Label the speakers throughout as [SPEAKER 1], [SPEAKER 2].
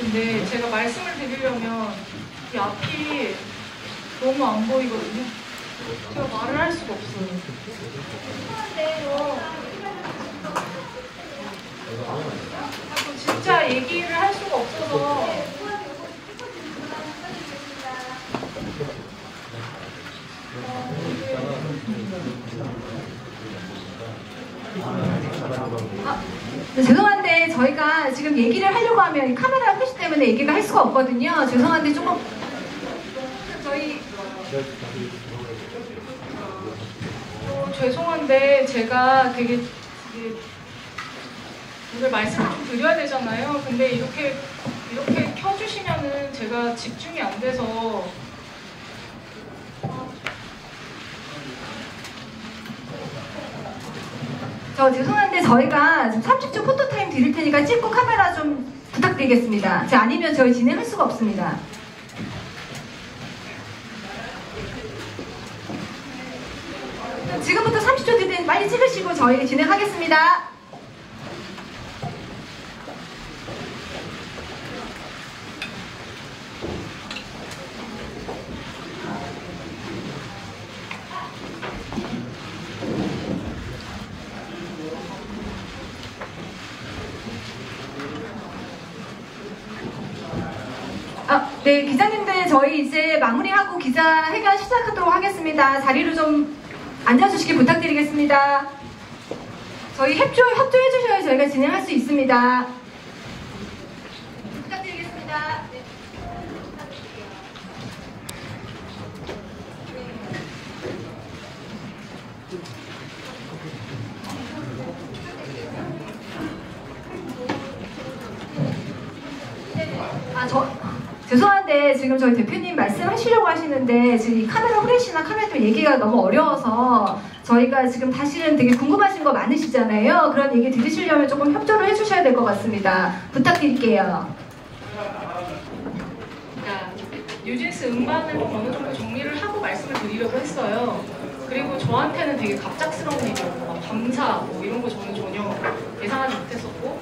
[SPEAKER 1] 근데 제가 말씀을 드리려면 이 앞이 너무 안 보이거든요. 제가 말을 할 수가 없어요. 진짜 얘기를 할 수가 없어서
[SPEAKER 2] 네, 죄송한데 저희가 지금 얘기를 하려고 하면 카메라 표시 때문에 얘기가 할 수가 없거든요. 죄송한데 조금 저희
[SPEAKER 1] 죄송한데 제가 되게 오늘 말씀을 좀 드려야 되잖아요. 근데 이렇게 켜주시면은 제가 집중이 안 돼서
[SPEAKER 2] 죄송한데 저희가 지금 30초 포토타임 드릴 테니까 찍고 카메라 좀 부탁드리겠습니다. 아니면 저희 진행할 수가 없습니다. 지금부터 30초 드릴 테니 빨리 찍으시고 저희 진행하겠습니다. 네, 기자님들 저희 이제 마무리하고 기자회견 시작하도록 하겠습니다. 자리로 좀 앉아주시기 부탁드리겠습니다. 저희 협조해 주셔야 저희가 진행할 수 있습니다. 부탁드리겠습니다. 네. 죄송한데 지금 저희 대표님 말씀하시려고 하시는데 지금 이 카메라 후레쉬나 카메라 또 얘기가 너무 어려워서 저희가 지금 사실은 되게 궁금하신 거 많으시잖아요. 그런 얘기 들으시려면 조금 협조를 해주셔야 될 것 같습니다. 부탁드릴게요.
[SPEAKER 1] 그러니까 뉴진스 음반을 어느 정도 정리를 하고 말씀을 드리려고 했어요. 그리고 저한테는 되게 갑작스러운 일이었고 막 감사 뭐 이런 거 저는 전혀 예상하지 못했었고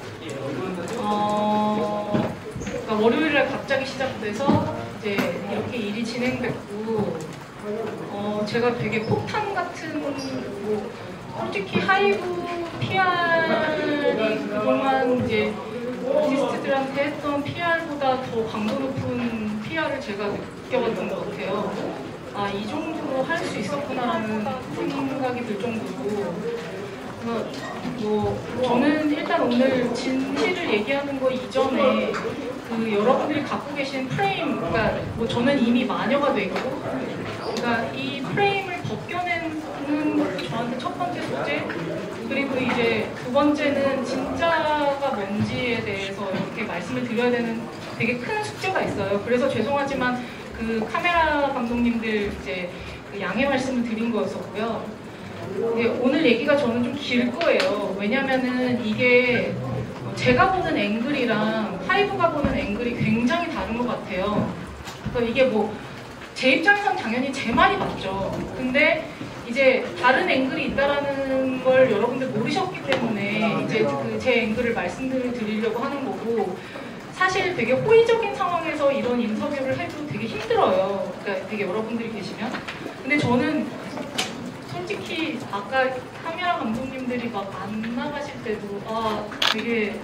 [SPEAKER 1] 그러니까 월요일날 갑자기 시작돼서 이제 이렇게 일이 진행됐고 제가 되게 폭탄 같은 뭐 솔직히 하이브 PR이 그동안 이제 아티스트들한테 했던 PR보다 더 강도 높은 PR을 제가 느껴봤던 것 같아요. 아, 이 정도로 할 수 있었구나라는 생각이 들 정도고 뭐 저는 일단 오늘 진실을 얘기하는 거 이전에 그 여러분들이 갖고 계신 프레임, 그러니까 뭐 저는 이미 마녀가 되고, 그러니까 이 프레임을 벗겨내는 저한테 첫 번째 숙제, 그리고 이제 두 번째는 진짜가 뭔지에 대해서 이렇게 말씀을 드려야 되는 되게 큰 숙제가 있어요. 그래서 죄송하지만 그 카메라 감독님들 이제 그 양해 말씀을 드린 거였었고요. 오늘 얘기가 저는 좀 길 거예요. 왜냐면은 이게 제가 보는 앵글이랑 하이브가 보는 앵글이 굉장히 다른 것 같아요. 그러니까 이게 뭐 제 입장에선 당연히 제 말이 맞죠. 근데 이제 다른 앵글이 있다라는 걸 여러분들 모르셨기 때문에 이제 그 제 앵글을 말씀을 드리려고 하는 거고, 사실 되게 호의적인 상황에서 이런 인터뷰를 해도 되게 힘들어요. 그러니까 되게 여러분들이 계시면. 근데 저는 솔직히 아까 카메라 감독님들이 막 안 나가실 때도 되게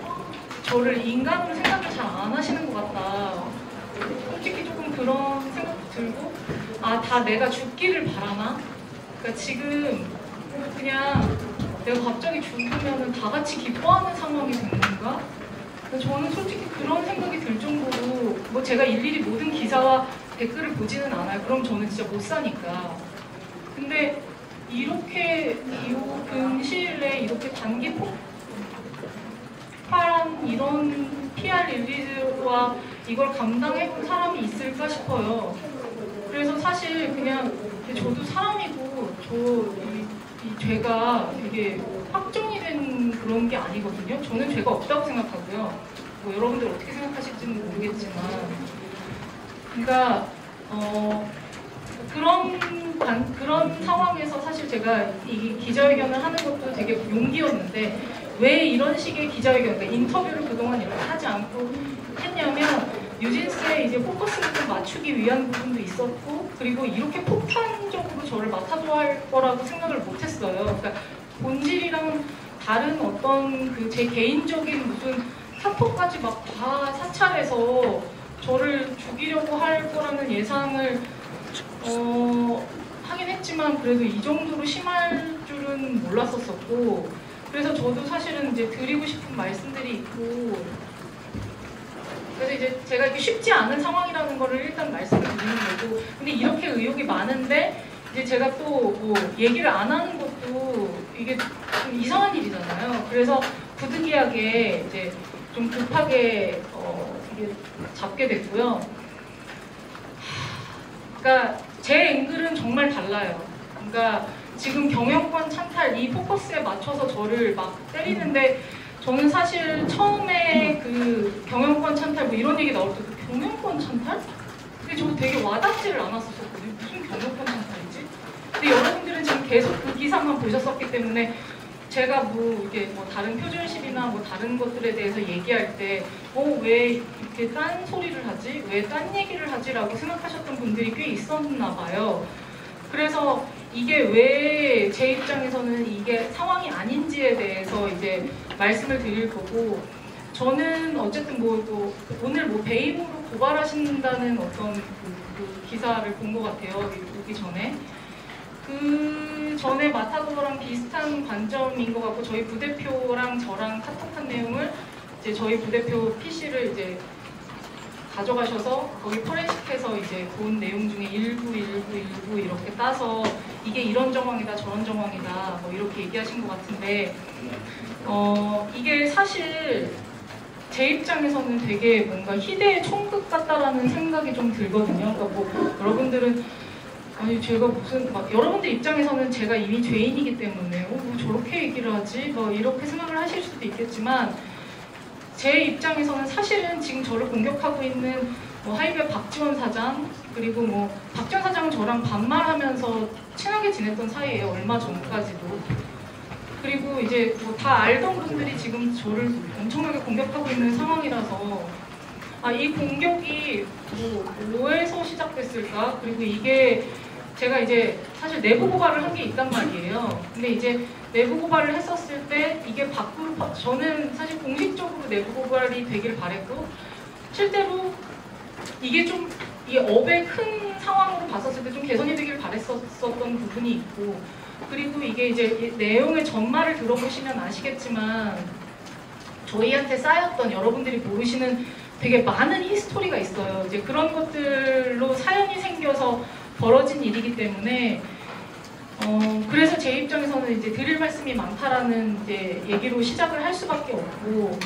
[SPEAKER 1] 저를 인간으로 생각을 잘 안 하시는 것 같다. 솔직히 조금 그런 생각도 들고 다 내가 죽기를 바라나? 그러니까 지금 그냥 내가 갑자기 죽으면 다 같이 기뻐하는 상황이 된 건가? 저는 솔직히 그런 생각이 들 정도로 뭐 제가 일일이 모든 기사와 댓글을 보지는 않아요. 그럼 저는 진짜 못 사니까. 근데 이렇게 근시일 내에 이렇게 단기 폭발한 이런 PR 릴리즈와 이걸 감당해본 사람이 있을까 싶어요. 그래서 사실 그냥 저도 사람이고 이 죄가 되게 확정이 된 그런 게 아니거든요. 저는 죄가 없다고 생각하고요. 뭐 여러분들 어떻게 생각하실지는 모르겠지만, 그러니까 그런 상황에서 사실 제가 이 기자회견을 하는 것도 되게 용기였는데, 왜 이런 식의 기자회견, 그러니까 인터뷰를 그동안 이렇게 하지 않고 했냐면 뉴진스의 이제 포커스를 좀 맞추기 위한 부분도 있었고, 그리고 이렇게 폭탄적으로 저를 맡아줘야 할 거라고 생각을 못했어요. 그러니까 본질이랑 다른 어떤 그 제 개인적인 무슨 카톡까지 막 다 사찰해서 저를 죽이려고 할 거라는 예상을 하긴 했지만 그래도 이 정도로 심할 줄은 몰랐었고, 그래서 저도 사실은 이제 드리고 싶은 말씀들이 있고, 그래서 이제 제가 이렇게 쉽지 않은 상황이라는 거를 일단 말씀을 드리는 거고, 근데 이렇게 의혹이 많은데 이제 제가 또 뭐 얘기를 안 하는 것도 이게 좀 이상한 일이잖아요. 그래서 부득이하게 이제 좀 급하게 이게 잡게 됐고요. 그러니까 제 앵글은 정말 달라요. 그러니까 지금 경영권 찬탈 이 포커스에 맞춰서 저를 막 때리는데, 저는 사실 처음에 그 경영권 찬탈 뭐 이런 얘기 나올 때 경영권 찬탈? 근데 저 되게 와닿지를 않았었거든요. 무슨 경영권 찬탈이지? 근데 여러분들은 지금 계속 그 기사만 보셨었기 때문에 제가 뭐 이게 뭐 다른 표준십이나 뭐 다른 것들에 대해서 얘기할 때 왜 이렇게 딴 소리를 하지? 왜 딴 얘기를 하지?라고 생각하셨던 분들이 꽤 있었나 봐요. 그래서 이게 왜 제 입장에서는 이게 상황이 아닌지에 대해서 이제 말씀을 드릴 거고, 저는 어쨌든 뭐 오늘 뭐 배임으로 고발하신다는 어떤 그 기사를 본 것 같아요. 오기 전에. 그 전에 마타도랑 비슷한 관점인 것 같고, 저희 부대표랑 저랑 카톡한 내용을 이제 저희 부대표 PC를 이제 가져가셔서 거기 포렌식해서 이제 본 내용 중에 일부 이렇게 따서 이게 이런 정황이다 저런 정황이다 뭐 이렇게 얘기하신 것 같은데, 이게 사실 제 입장에서는 되게 뭔가 희대의 총극 같다라는 생각이 좀 들거든요. 그러니까 뭐 여러분들은 아니 제가 무슨 막 여러분들 입장에서는 제가 이미 죄인이기 때문에 뭐 저렇게 얘기를 하지 뭐 이렇게 생각을 하실 수도 있겠지만, 제 입장에서는 사실은 지금 저를 공격하고 있는 뭐 하이브의 박지원 사장, 그리고 뭐 박지원 사장은 저랑 반말하면서 친하게 지냈던 사이예요. 얼마 전까지도. 그리고 이제 뭐 다 알던 분들이 지금 저를 엄청나게 공격하고 있는 상황이라서, 이 공격이 뭐에서 시작됐을까? 그리고 이게 제가 이제 사실 내부 고발을 한 게 있단 말이에요. 근데 이제 내부 고발을 했었을 때 이게 밖으로, 저는 사실 공식적으로 내부 고발이 되길 바랬고, 실제로 이게 좀 이 업의 큰 상황으로 봤었을 때 좀 개선이 되길 바랬었던 부분이 있고, 그리고 이게 이제 내용의 전말을 들어보시면 아시겠지만 저희한테 쌓였던, 여러분들이 모르시는 되게 많은 히스토리가 있어요. 이제 그런 것들로 사연이 생겨서 벌어진 일이기 때문에 그래서 제 입장에서는 이제 드릴 말씀이 많다라는 이제 얘기로 시작을 할 수밖에 없고,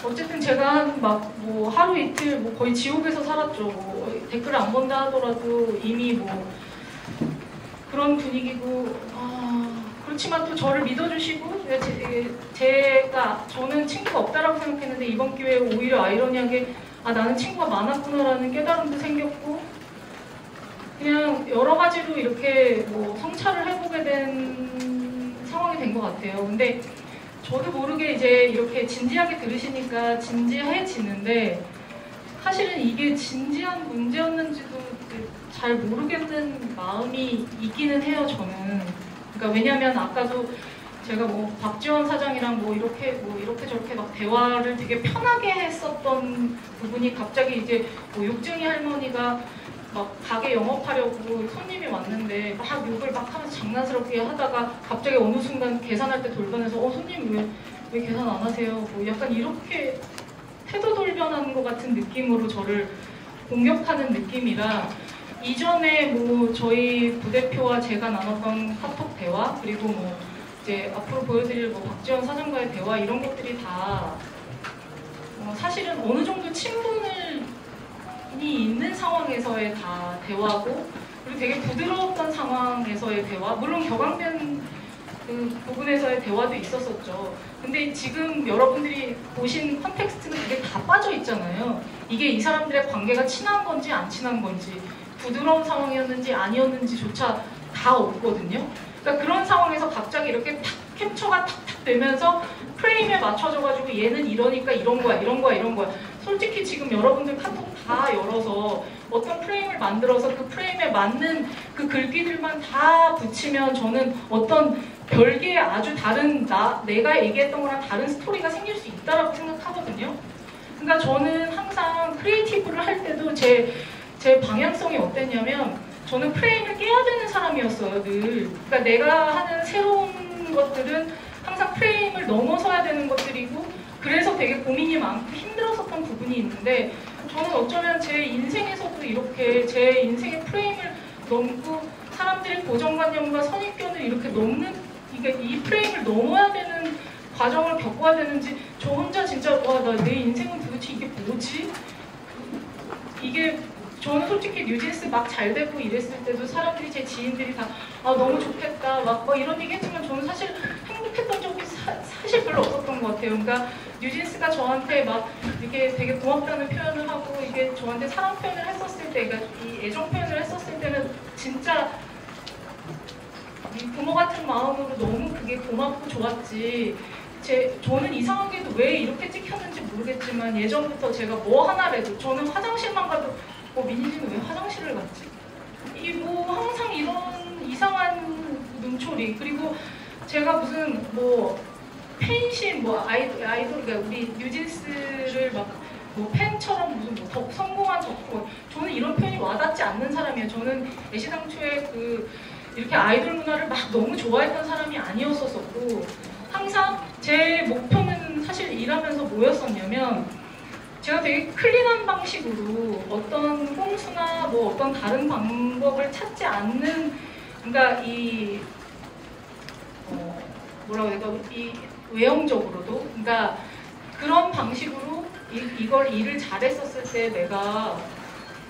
[SPEAKER 1] 어쨌든 제가 막 뭐 하루 이틀 뭐 거의 지옥에서 살았죠. 뭐 댓글을 안 본다 하더라도 이미 뭐 그런 분위기고, 그렇지만 또 저를 믿어주시고, 저는 친구가 없다라고 생각했는데 이번 기회에 오히려 아이러니하게 나는 친구가 많았구나라는 깨달음도 생겼고, 그냥 여러 가지로 이렇게 뭐 성찰을 해보게 된 상황이 된 것 같아요. 근데 저도 모르게 이제 이렇게 진지하게 들으시니까 진지해지는데, 사실은 이게 진지한 문제였는지도 잘 모르겠는 마음이 있기는 해요, 저는. 그러니까 왜냐면 아까도 제가 뭐 박지원 사장이랑 뭐 이렇게 저렇게 막 대화를 되게 편하게 했었던 부분이 갑자기 이제 뭐 육증이 할머니가 막 가게 영업하려고 손님이 왔는데 막 욕을 막 하면서 장난스럽게 하다가 갑자기 어느 순간 계산할 때 돌변해서 손님 왜 계산 안 하세요? 뭐 약간 이렇게 태도 돌변하는 것 같은 느낌으로 저를 공격하는 느낌이라, 이전에 뭐 저희 부대표와 제가 나눴던 카톡 대화, 그리고 뭐 이제 앞으로 보여드릴 뭐 박지원 사장과의 대화, 이런 것들이 다 사실은 어느 정도 친분이 있는 상황에서의 다 대화고, 그리고 되게 부드러웠던 상황에서의 대화, 물론 격앙된 그 부분에서의 대화도 있었었죠. 근데 지금 여러분들이 보신 컨텍스트는 그게 다 빠져 있잖아요. 이게 이 사람들의 관계가 친한 건지 안 친한 건지, 부드러운 상황이었는지 아니었는지조차 다 없거든요. 그러니까 그런 상황에서 갑자기 이렇게 탁 캡처가 탁탁 되면서 프레임에 맞춰져가지고 얘는 이러니까 이런 거야, 이런 거야, 이런 거야. 솔직히 지금 여러분들 카톡 다 열어서 어떤 프레임을 만들어서 그 프레임에 맞는 그 글귀들만 다 붙이면 저는 어떤 별개의 아주 다른 내가 얘기했던 거랑 다른 스토리가 생길 수 있다라고 생각하거든요. 그러니까 저는 항상 크리에이티브를 할 때도 제 방향성이 어땠냐면 저는 프레임을 깨야 되는 사람이었어요, 늘. 그러니까 내가 하는 새로운 것들은 항상 프레임을 넘어서야 되는 것들이고 그래서 되게 고민이 많고 힘들었었던 부분이 있는데 저는 어쩌면 제 인생에서도 이렇게 제 인생의 프레임을 넘고 사람들의 고정관념과 선입견을 이렇게 넘는 이 프레임을 넘어야 되는 과정을 겪어야 되는지 저 혼자 진짜 와, 나 내 인생은 도대체 이게 뭐지? 이게 저는 솔직히 뉴진스 막 잘 되고 이랬을 때도 사람들이 제 지인들이 다 너무 좋겠다 막 이런 얘기 했지만 저는 사실 행복했던 적이 사실 별로 없었던 것 같아요. 그러니까 뉴진스가 저한테 막 이렇게 되게 고맙다는 표현을 하고 이게 저한테 사랑 표현을 했었을 때 그러니까 이 애정 표현을 했었을 때는 진짜 이 부모 같은 마음으로 너무 그게 고맙고 좋았지. 저는 이상하게도 왜 이렇게 찍혔는지 모르겠지만 예전부터 제가 뭐 하나라도 저는 화장실만 가도 민희진은 왜 화장실을 갔지? 항상 이런 이상한 눈초리 그리고 제가 무슨 팬심 아이돌 그러니까 우리 뉴진스를 팬처럼 무슨 더 성공한 덕후 저는 이런 표현이 와닿지 않는 사람이에요. 저는 애시당초에 이렇게 아이돌 문화를 막 너무 좋아했던 사람이 아니었었고 항상 제 목표는 사실 일하면서 뭐였었냐면 제가 되게 클린한 방식으로 어떤 꼼수나 어떤 다른 방법을 찾지 않는 그러니까 뭐라고 해야 될까 이 외형적으로도 그러니까 그런 방식으로 일을 잘했었을 때 내가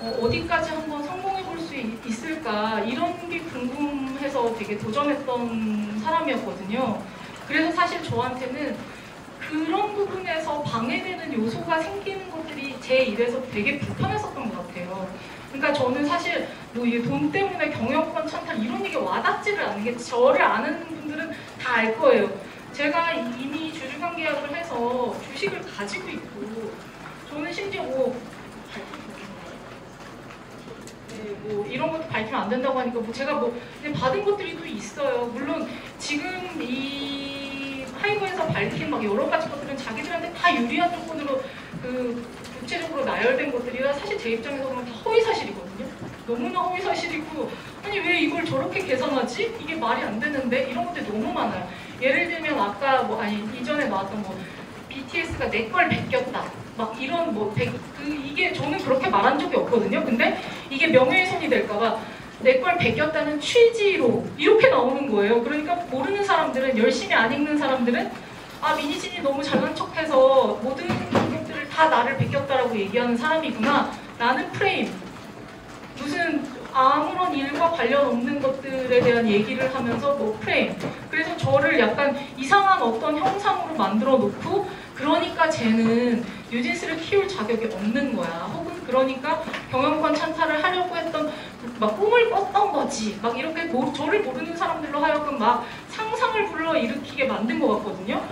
[SPEAKER 1] 어디까지 한번 성공해 볼 수 있을까 이런 게 궁금해서 되게 도전했던 사람이었거든요. 그래서 사실 저한테는 그런 부분에서 방해되는 요소가 생기는 것들이 제 일에서 되게 불편했었던 것 같아요. 그러니까 저는 사실 이게 돈 때문에 경영권 찬탈 이런 얘기 와닿지를 않은 게 저를 아는 분들은 다 알 거예요. 제가 이미 주주관 계약을 해서 주식을 가지고 있고 저는 심지어 이런 것도 밝히면 안 된다고 하니까 제가 받은 것들이 또 있어요. 물론 지금 이 하이브에서 밝힌 여러 가지 것들은 자기들한테 다 유리한 조건으로 구체적으로 나열된 것들이라 사실 제 입장에서 보면 다 허위사실이거든요. 너무나 허위사실이고 아니 왜 이걸 저렇게 계산하지? 이게 말이 안 되는데 이런 것들이 너무 많아요. 예를 들면 아까 이전에 나왔던 BTS가 내 걸 베꼈다. 이런 이게 저는 그렇게 말한 적이 없거든요. 근데 이게 명예훼손이 될까봐 내 걸 베꼈다는 취지로 이렇게 나오는 거예요. 그러니까 모르는 사람들은 열심히 안 읽는 사람들은 민희진이 너무 잘난 척해서 모든 것들을 다 나를 베꼈다라고 얘기하는 사람이구나. 나는 프레임 무슨 아무런 일과 관련 없는 것들에 대한 얘기를 하면서 프레임 그래서 저를 약간 이상한 어떤 형상으로 만들어 놓고 그러니까 쟤는 뉴진스를 키울 자격이 없는 거야. 혹은 그러니까 경영권 찬탈을 하려고 했던 꿈을 꿨던 거지. 이렇게 저를 모르는 사람들로 하여금 상상을 불러일으키게 만든 것 같거든요.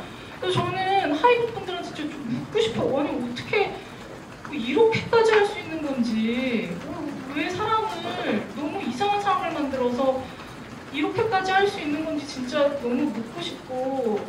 [SPEAKER 1] 그래서 저는 하이브 분들한테 진짜 좀 묻고 싶어요. 아니 어떻게 이렇게까지 할 수 있는 건지 왜 사람을 너무 이상한 사람을 만들어서 이렇게까지 할 수 있는 건지 진짜 너무 묻고 싶고